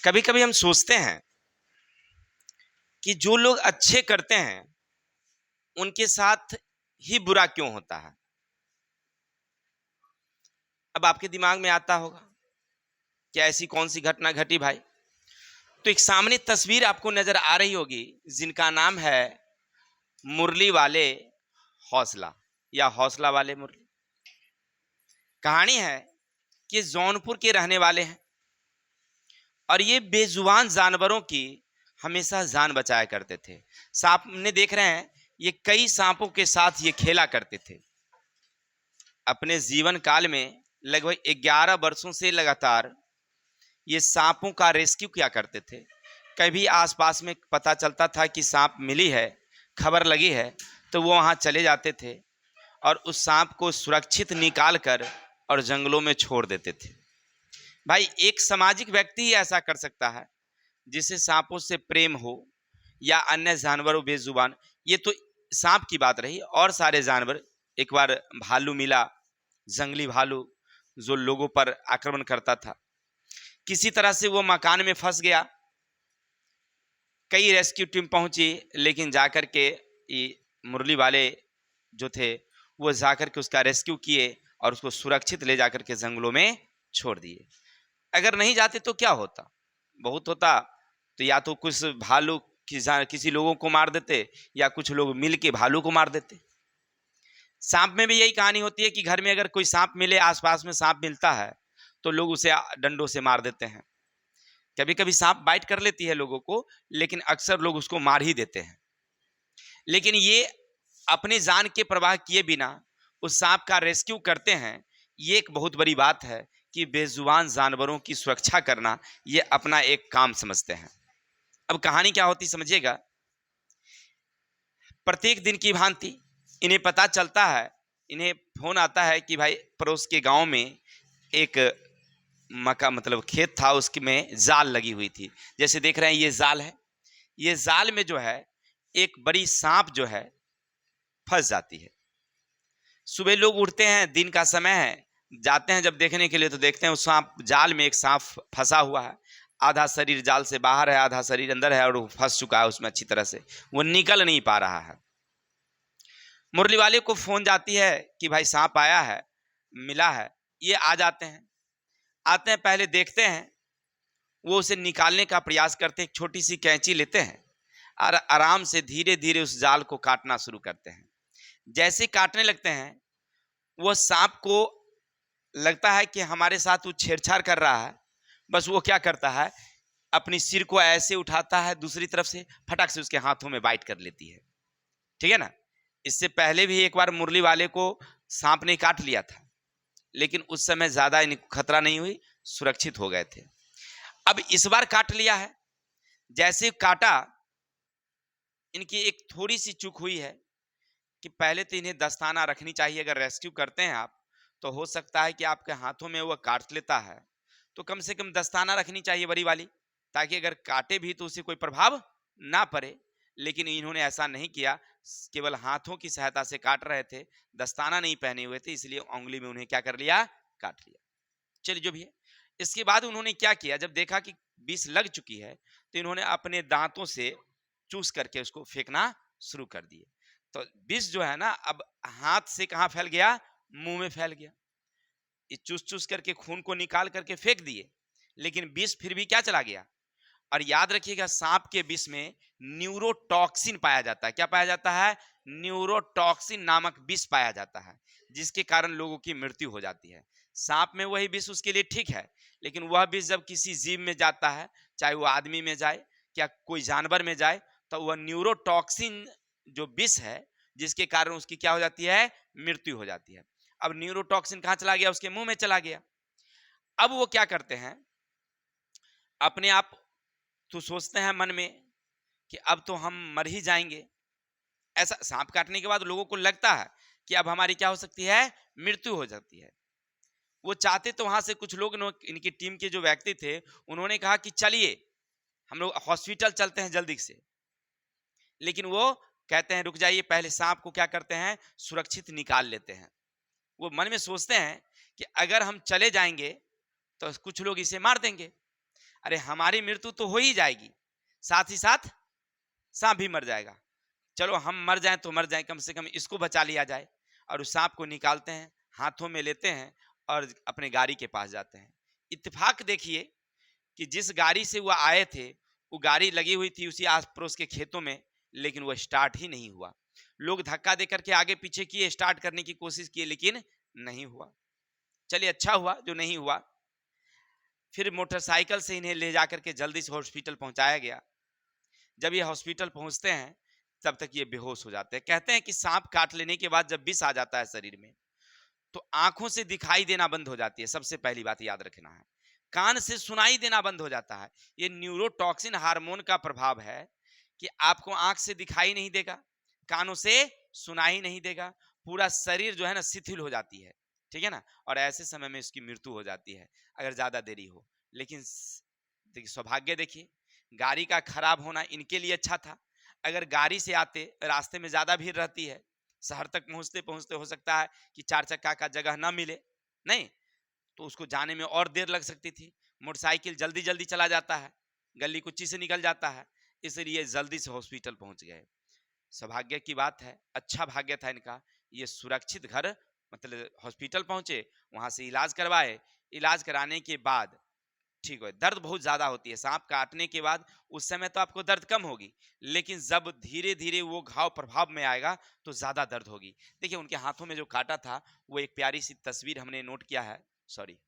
कभी कभी हम सोचते हैं कि जो लोग अच्छे करते हैं उनके साथ ही बुरा क्यों होता है। अब आपके दिमाग में आता होगा कि ऐसी कौन सी घटना घटी भाई। तो एक सामने तस्वीर आपको नजर आ रही होगी जिनका नाम है मुरली वाले हौसला या हौसला वाले मुरली। कहानी है कि जौनपुर के रहने वाले हैं और ये बेजुबान जानवरों की हमेशा जान बचाया करते थे। सामने देख रहे हैं, ये कई सांपों के साथ ये खेला करते थे। अपने जीवन काल में लगभग 11 वर्षों से लगातार ये सांपों का रेस्क्यू किया करते थे। कभी आसपास में पता चलता था कि सांप मिली है, खबर लगी है, तो वो वहाँ चले जाते थे और उस सांप को सुरक्षित निकाल कर और जंगलों में छोड़ देते थे। भाई, एक सामाजिक व्यक्ति ही ऐसा कर सकता है जिसे सांपों से प्रेम हो या अन्य जानवरों बेजुबान। ये तो सांप की बात रही, और सारे जानवर। एक बार भालू मिला, जंगली भालू जो लोगों पर आक्रमण करता था। किसी तरह से वो मकान में फंस गया। कई रेस्क्यू टीम पहुंची, लेकिन जाकर के ये मुरली वाले जो थे वो जाकर के उसका रेस्क्यू किए और उसको सुरक्षित ले जाकर के जंगलों में छोड़ दिए। अगर नहीं जाते तो क्या होता, बहुत होता। तो या तो कुछ भालू किसी लोगों को मार देते या कुछ लोग मिल के भालू को मार देते। सांप में भी यही कहानी होती है कि घर में अगर कोई सांप मिले, आसपास में सांप मिलता है तो लोग उसे डंडों से मार देते हैं। कभी कभी सांप बाइट कर लेती है लोगों को, लेकिन अक्सर लोग उसको मार ही देते हैं। लेकिन ये अपने जान के प्रवाह किए बिना उस सांप का रेस्क्यू करते हैं। ये एक बहुत बड़ी बात है कि बेजुबान जानवरों की सुरक्षा करना ये अपना एक काम समझते हैं। अब कहानी क्या होती समझिएगा। प्रत्येक दिन की भांति इन्हें पता चलता है, इन्हें फोन आता है कि भाई पड़ोस के गांव में एक मका मतलब खेत था, उसमें जाल लगी हुई थी। जैसे देख रहे हैं ये जाल है, ये जाल में जो है एक बड़ी सांप जो है फंस जाती है। सुबह लोग उठते हैं, दिन का समय है, जाते हैं जब देखने के लिए तो देखते हैं उस सांप जाल में एक सांप फंसा हुआ है। आधा शरीर जाल से बाहर है, आधा शरीर अंदर है और वो फंस चुका है उसमें अच्छी तरह से, वो निकल नहीं पा रहा है। मुरली वाले को फोन जाती है कि भाई सांप आया है, मिला है। ये आ जाते हैं, आते हैं, पहले देखते हैं, वो उसे निकालने का प्रयास करते हैं। एक छोटी सी कैंची लेते हैं और आराम से धीरे धीरे उस जाल को काटना शुरू करते हैं। जैसे काटने लगते हैं, वो सांप को लगता है कि हमारे साथ वो छेड़छाड़ कर रहा है। बस वो क्या करता है, अपनी सिर को ऐसे उठाता है, दूसरी तरफ से फटाक से उसके हाथों में बाइट कर लेती है। ठीक है ना। इससे पहले भी एक बार मुरली वाले को सांप ने काट लिया था, लेकिन उस समय ज्यादा इनको खतरा नहीं हुई, सुरक्षित हो गए थे। अब इस बार काट लिया है। जैसे काटा, इनकी एक थोड़ी सी चूक हुई है कि पहले तो इन्हें दस्ताना रखनी चाहिए। अगर रेस्क्यू करते हैं आप, तो हो सकता है कि आपके हाथों में वो काट लेता है, तो कम से कम दस्ताना रखनी चाहिए बड़ी वाली, ताकि अगर काटे भी तो उसे कोई प्रभाव ना पड़े। लेकिन इन्होंने ऐसा नहीं किया, केवल हाथों की सहायता से काट रहे थे, दस्ताना नहीं पहने हुए थे, इसलिए उंगली में उन्हें क्या कर लिया, काट लिया। चलिए जो भी है। इसके बाद उन्होंने क्या किया, जब देखा कि विष लग चुकी है, तो इन्होंने अपने दांतों से चूस करके उसको फेंकना शुरू कर दिए। तो विष जो है ना, अब हाथ से कहां फैल गया, मुंह में फैल गया। ये चूस चूस करके खून को निकाल करके फेंक दिए, लेकिन विष फिर भी क्या चला गया। और याद रखिएगा, सांप के विष में न्यूरोटॉक्सिन पाया जाता है। क्या पाया जाता है, न्यूरोटॉक्सिन नामक विष पाया जाता है, जिसके कारण लोगों की मृत्यु हो जाती है। सांप में वही विष उसके लिए ठीक है, लेकिन वह विष जब किसी जीव में जाता है, चाहे वो आदमी में जाए या कोई जानवर में जाए, तो वह न्यूरोटॉक्सिन जो विष है, जिसके कारण उसकी क्या हो जाती है, मृत्यु हो जाती है। अब न्यूरोटॉक्सिन कहां चला गया, उसके मुंह में चला गया। अब वो क्या करते हैं, अपने आप तो सोचते हैं मन में कि अब तो हम मर ही जाएंगे। ऐसा सांप काटने के बाद लोगों को लगता है कि अब हमारी क्या हो सकती है, मृत्यु हो जाती है। वो चाहते तो वहां से कुछ लोग, इनकी टीम के जो व्यक्ति थे, उन्होंने कहा कि चलिए हम लोग हॉस्पिटल चलते हैं जल्दी से। लेकिन वो कहते हैं रुक जाइए, पहले सांप को क्या करते हैं, सुरक्षित निकाल लेते हैं। वो मन में सोचते हैं कि अगर हम चले जाएंगे तो कुछ लोग इसे मार देंगे, अरे हमारी मृत्यु तो हो ही जाएगी, साथ ही साथ सांप भी मर जाएगा। चलो हम मर जाएं तो मर जाएं, कम से कम इसको बचा लिया जाए। और उस सांप को निकालते हैं, हाथों में लेते हैं और अपने गाड़ी के पास जाते हैं। इत्तेफाक देखिए कि जिस गाड़ी से वो आए थे, वो गाड़ी लगी हुई थी उसी आस पड़ोस के खेतों में, लेकिन वो स्टार्ट ही नहीं हुआ। लोग धक्का देकर के आगे पीछे किए, स्टार्ट करने की कोशिश किए, लेकिन नहीं हुआ। चलिए अच्छा हुआ जो नहीं हुआ। फिर मोटरसाइकिल से इन्हें ले जाकर के जल्दी से हॉस्पिटल पहुंचाया गया। जब ये हॉस्पिटल पहुंचते हैं तब तक ये बेहोश हो जाते हैं। कहते हैं कि सांप काट लेने के बाद जब विष आ जाता है शरीर में, तो आंखों से दिखाई देना बंद हो जाती है। सबसे पहली बात याद रखना है, कान से सुनाई देना बंद हो जाता है। ये न्यूरोटॉक्सिन हार्मोन का प्रभाव है कि आपको आंख से दिखाई नहीं देगा, कानों से सुनाई नहीं देगा, पूरा शरीर जो है ना शिथिल हो जाती है, ठीक है ना। और ऐसे समय में इसकी मृत्यु हो जाती है अगर ज्यादा देरी हो। लेकिन देखिए सौभाग्य, देखिए गाड़ी का खराब होना इनके लिए अच्छा था। अगर गाड़ी से आते, रास्ते में ज्यादा भीड़ रहती है, शहर तक पहुंचते पहुंचते हो सकता है कि 4 चक्का का जगह ना मिले, नहीं तो उसको जाने में और देर लग सकती थी। मोटरसाइकिल जल्दी जल्दी चला जाता है, गली कुच्ची से निकल जाता है, इसलिए जल्दी से हॉस्पिटल पहुंच गए। सौभाग्य की बात है, अच्छा भाग्य था इनका, ये सुरक्षित घर मतलब हॉस्पिटल पहुंचे, वहां से इलाज करवाए। इलाज कराने के बाद ठीक है, दर्द बहुत ज्यादा होती है सांप काटने के बाद। उस समय तो आपको दर्द कम होगी, लेकिन जब धीरे धीरे वो घाव प्रभाव में आएगा तो ज्यादा दर्द होगी। देखिए उनके हाथों में जो काटा था, वो एक प्यारी सी तस्वीर हमने नोट किया है। सॉरी,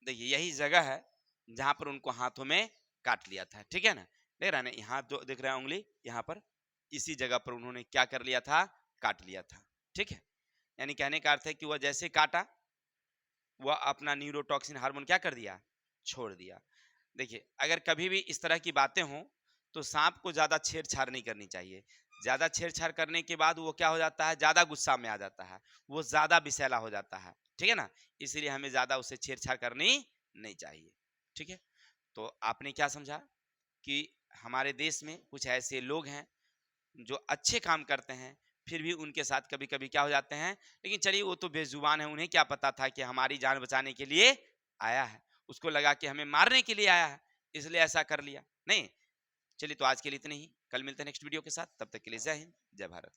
देखिए यही जगह है जहां पर उनको हाथों में काट लिया था, ठीक है ना। देख रहा है ना, यहाँ जो दिख रहा है उंगली, यहाँ पर इसी जगह पर उन्होंने क्या कर लिया था, काट लिया था, ठीक है। यानी कहने का अर्थ है कि वह जैसे काटा, वह अपना न्यूरोटॉक्सिन हार्मोन क्या कर दिया, छोड़ दिया। देखिए अगर कभी भी इस तरह की बातें हों तो सांप को ज्यादा छेड़छाड़ नहीं करनी चाहिए। ज्यादा छेड़छाड़ करने के बाद वो क्या हो जाता है, ज्यादा गुस्सा में आ जाता है, वो ज्यादा विषैला हो जाता है, ठीक है ना। इसलिए हमें ज्यादा उससे छेड़छाड़ करनी नहीं चाहिए, ठीक है। तो आपने क्या समझा कि हमारे देश में कुछ ऐसे लोग हैं जो अच्छे काम करते हैं, फिर भी उनके साथ कभी कभी क्या हो जाते हैं। लेकिन चलिए वो तो बेजुबान है, उन्हें क्या पता था कि हमारी जान बचाने के लिए आया है, उसको लगा कि हमें मारने के लिए आया है, इसलिए ऐसा कर लिया। नहीं, चलिए तो आज के लिए इतने ही, कल मिलते हैं नेक्स्ट वीडियो के साथ, तब तक के लिए जय हिंद जय भारत।